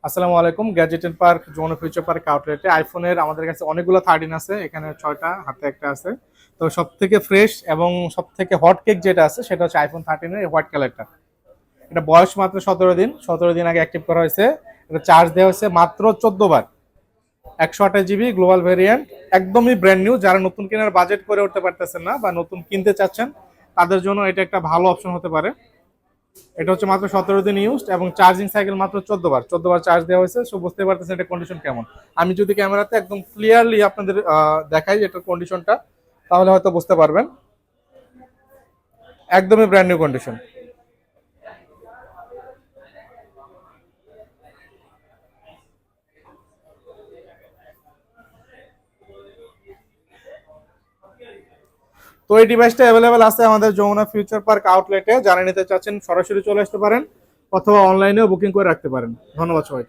আসসালামু আলাইকুম। Gadget and park Jamuna future park আউটলেটে আইফোনের আমাদের কাছে অনেকগুলো 13 আছে, এখানে 6টা, হাতে একটা আছে। তো সব থেকে ফ্রেশ এবং সব থেকে হট কেক যেটা আছে সেটা হচ্ছে আইফোন 13 এর হোয়াইট কালারটা। এটা বয়স মাত্র 17 দিন আগে অ্যাক্টিভ করা হয়েছে। এটা চার্জ দেওয়া হয়েছে মাত্র 14 বার। 128 জিবি গ্লোবাল ভেরিয়েন্ট, একদমই ব্র্যান্ড নিউ। যারা নতুন কেনার বাজেট করে উঠতে পারতেছেন না বা নতুন কিনতে চাচ্ছেন তাদের জন্য এটা একটা ভালো অপশন হতে পারে। এটা হচ্ছে মাত্র 17 দিন ইউজড এবং চার্জিং সাইকেল মাত্র 14 বার চার্জ দেওয়া হয়েছে। সো বুঝতে পারতেছেন এটা কন্ডিশন কেমন। আমি যদি ক্যামেরাতে একদম ক্লিয়ারলি আপনাদের দেখাই এটার কন্ডিশনটা, তাহলে হয়তো বুঝতে পারবেন। একদমই ব্র্যান্ড নিউ কন্ডিশন। তো এই ডিভাইসটা অ্যাভেলেবেল আছে আমাদের যমুনা ফিউচার পার্ক আউটলেটে। যারা নিতে চাচ্ছেন সরাসরি চলে আসতে পারেন অথবা অনলাইনেও বুকিং করে রাখতে পারেন। ধন্যবাদ সবাই।